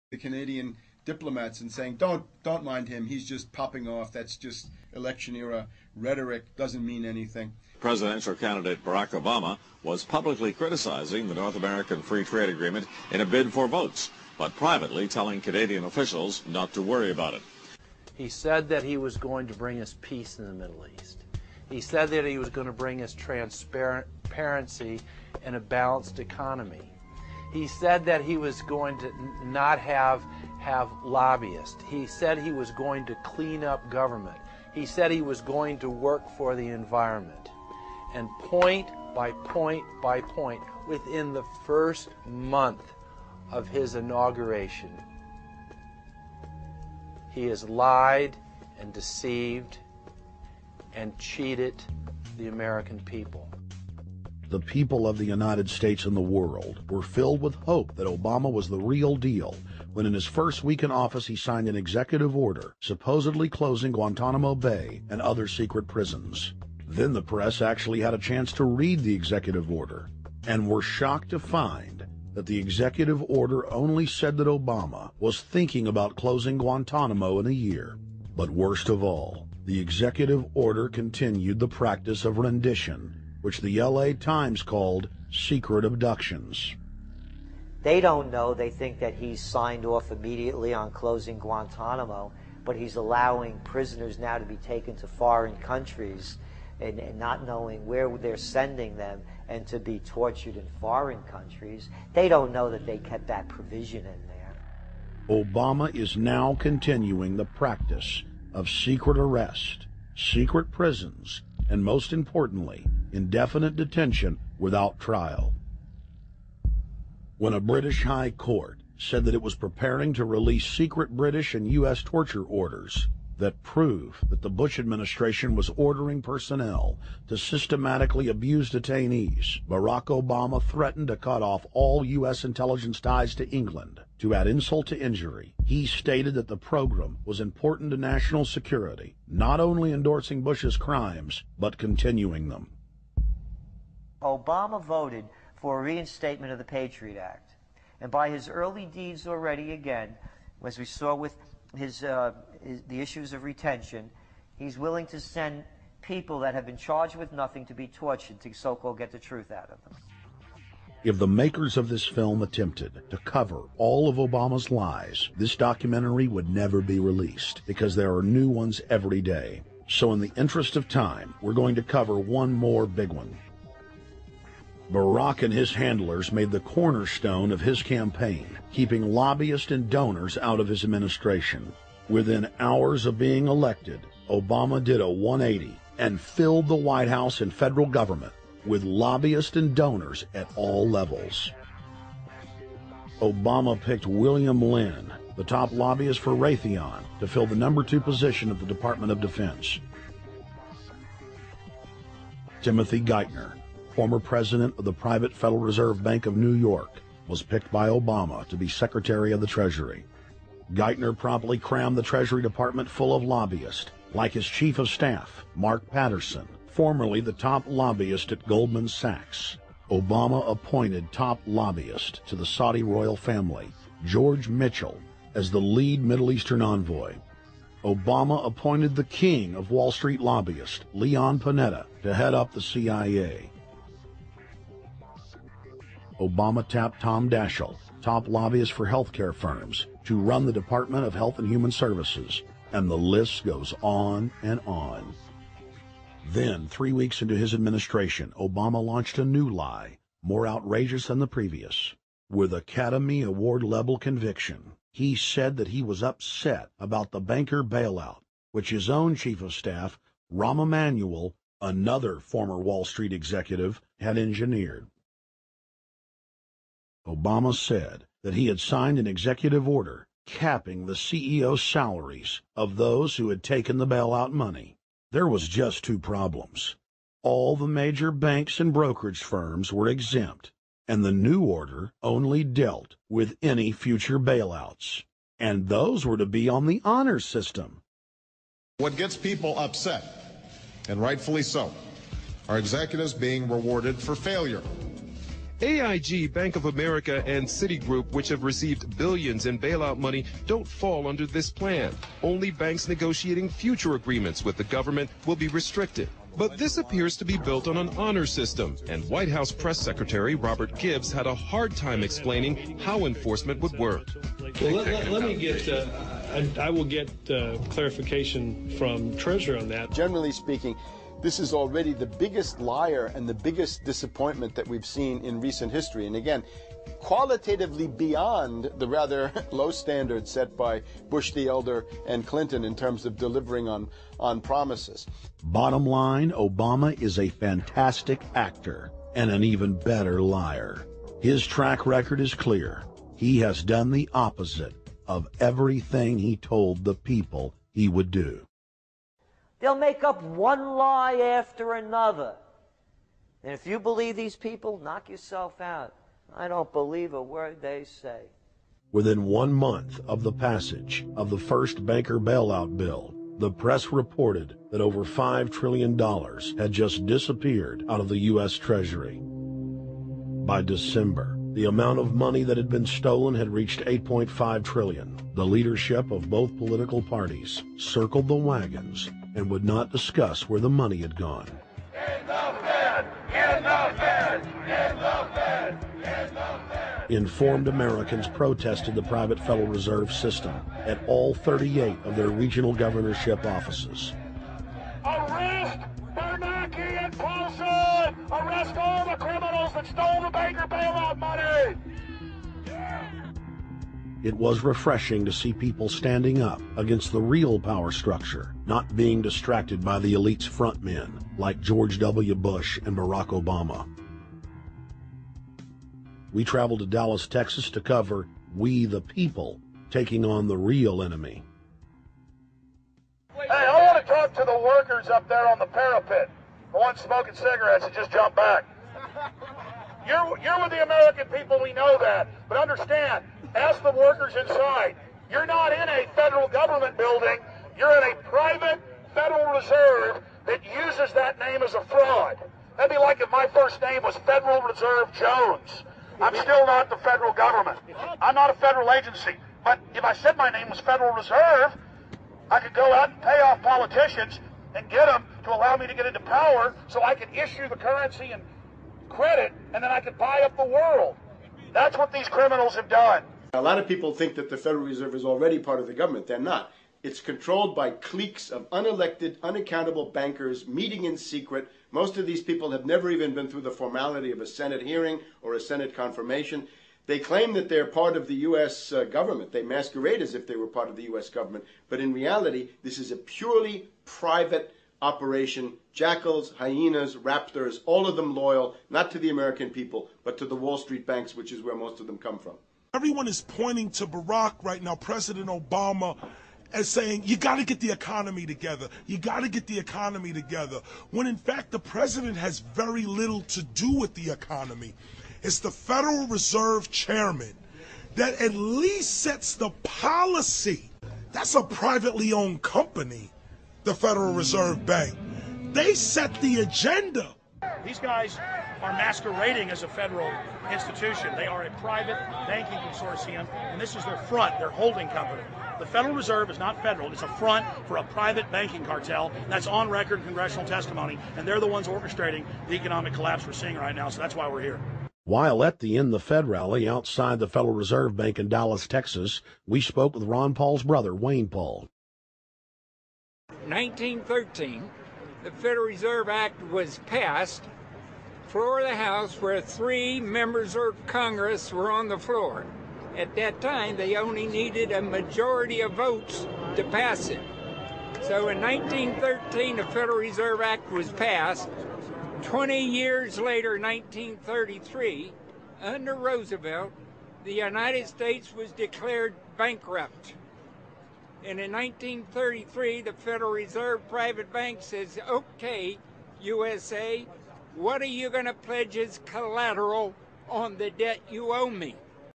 the Canadian diplomats and saying, don't mind him, he's just popping off, that's just election era rhetoric, doesn't mean anything. Presidential candidate Barack Obama was publicly criticizing the North American Free Trade Agreement in a bid for votes, but privately telling Canadian officials not to worry about it. He said that he was going to bring us peace in the Middle East. He said that he was going to bring us transparency and a balanced economy. He said that he was going to not have lobbyists. He said he was going to clean up government. He said he was going to work for the environment. And point by point by point, within the first month of his inauguration, he has lied and deceived and cheated the American people. The people of the United States and the world were filled with hope that Obama was the real deal when in his first week in office he signed an executive order supposedly closing Guantanamo Bay and other secret prisons. Then the press actually had a chance to read the executive order and were shocked to find that the executive order only said that Obama was thinking about closing Guantanamo in a year. But worst of all, the executive order continued the practice of rendition, which the LA Times called secret abductions. They don't know. They think that he's signed off immediately on closing Guantanamo, but he's allowing prisoners now to be taken to foreign countries and not knowing where they're sending them and to be tortured in foreign countries. They don't know that they kept that provision in there. Obama is now continuing the practice of secret arrest, secret prisons, and most importantly, indefinite detention without trial. When a British High Court said that it was preparing to release secret British and U.S. torture orders that prove that the Bush administration was ordering personnel to systematically abuse detainees, Barack Obama threatened to cut off all U.S. intelligence ties to England. To add insult to injury, he stated that the program was important to national security, not only endorsing Bush's crimes, but continuing them. Obama voted for a reinstatement of the Patriot Act. And by his early deeds already, again, as we saw with the issues of retention, he's willing to send people that have been charged with nothing to be tortured to so-called get the truth out of them. If the makers of this film attempted to cover all of Obama's lies, this documentary would never be released because there are new ones every day. So in the interest of time, we're going to cover one more big one. Barack and his handlers made the cornerstone of his campaign, keeping lobbyists and donors out of his administration. Within hours of being elected, Obama did a 180 and filled the White House and federal government with lobbyists and donors at all levels. Obama picked William Lynn, the top lobbyist for Raytheon, to fill the number 2 position at the Department of Defense. Timothy Geithner, former president of the private Federal Reserve Bank of New York, was picked by Obama to be Secretary of the Treasury. Geithner promptly crammed the Treasury Department full of lobbyists, like his Chief of Staff, Mark Patterson, formerly the top lobbyist at Goldman Sachs. Obama appointed top lobbyist to the Saudi royal family, George Mitchell, as the lead Middle Eastern envoy. Obama appointed the king of Wall Street lobbyists, Leon Panetta, to head up the CIA. Obama tapped Tom Daschle, top lobbyist for healthcare firms, to run the Department of Health and Human Services, and the list goes on and on. Then, 3 weeks into his administration, Obama launched a new lie, more outrageous than the previous. With Academy Award-level conviction, he said that he was upset about the banker bailout, which his own Chief of Staff, Rahm Emanuel, another former Wall Street executive, had engineered. Obama said that he had signed an executive order capping the CEO's salaries of those who had taken the bailout money. There was just 2 problems. All the major banks and brokerage firms were exempt, and the new order only dealt with any future bailouts. And those were to be on the honor system. What gets people upset, and rightfully so, are executives being rewarded for failure. AIG, Bank of America, and Citigroup, which have received billions in bailout money, don't fall under this plan. Only banks negotiating future agreements with the government will be restricted. But this appears to be built on an honor system, and White House Press Secretary Robert Gibbs had a hard time explaining how enforcement would work. Well, let me get, I will get clarification from Treasury on that. Generally speaking, this is already the biggest liar and the biggest disappointment that we've seen in recent history. And again, qualitatively beyond the rather low standards set by Bush the Elder and Clinton in terms of delivering on promises. Bottom line, Obama is a fantastic actor and an even better liar. His track record is clear. He has done the opposite of everything he told the people he would do. They'll make up one lie after another. And if you believe these people, knock yourself out. I don't believe a word they say. Within 1 month of the passage of the first banker bailout bill, the press reported that over $5 trillion had just disappeared out of the U.S. Treasury. By December, the amount of money that had been stolen had reached $8.5 trillion. The leadership of both political parties circled the wagons and would not discuss where the money had gone. In the Fed! In the Fed! In the Fed! In the Fed! Informed Americans protested the private Federal Reserve System at all 38 of their regional governorship offices. Arrest Bernanke and Paulson! Arrest all the criminals that stole the banker bailout money! It was refreshing to see people standing up against the real power structure, not being distracted by the elite's front men like George W. Bush and Barack Obama. We traveled to Dallas, Texas to cover We the People taking on the real enemy. Hey, I want to talk to the workers up there on the parapet. The ones smoking cigarettes and just jump back. You're with the American people, we know that. But understand, ask the workers inside. You're not in a federal government building. You're in a private Federal Reserve that uses that name as a fraud. That'd be like if my first name was Federal Reserve Jones. I'm still not the federal government. I'm not a federal agency. But if I said my name was Federal Reserve, I could go out and pay off politicians and get them to allow me to get into power so I could issue the currency and credit, and then I could buy up the world. That's what these criminals have done. A lot of people think that the Federal Reserve is already part of the government. They're not. It's controlled by cliques of unelected, unaccountable bankers meeting in secret. Most of these people have never even been through the formality of a Senate hearing or a Senate confirmation. They claim that they're part of the U.S. government. They masquerade as if they were part of the U.S. government. But in reality, this is a purely private operation. Jackals, hyenas, raptors, all of them loyal, not to the American people, but to the Wall Street banks, which is where most of them come from. Everyone is pointing to Barack right now, President Obama, as saying, you got to get the economy together. You got to get the economy together. When in fact, the president has very little to do with the economy. It's the Federal Reserve chairman that at least sets the policy. That's a privately owned company, the Federal Reserve Bank. They set the agenda. These guys are masquerading as a federal institution. They are a private banking consortium, and this is their front, their holding company. The Federal Reserve is not federal. It's a front for a private banking cartel. That's on record congressional testimony, and they're the ones orchestrating the economic collapse we're seeing right now, so that's why we're here. While at the In the Fed rally outside the Federal Reserve Bank in Dallas, Texas, we spoke with Ron Paul's brother, Wayne Paul. 1913, the Federal Reserve Act was passed, floor of the House, where 3 members of Congress were on the floor. At that time, they only needed a majority of votes to pass it. So in 1913, the Federal Reserve Act was passed. 20 years later, 1933, under Roosevelt, the United States was declared bankrupt. And in 1933, the Federal Reserve Private Bank says, okay, USA, what are you going to pledge as collateral on the debt you owe me?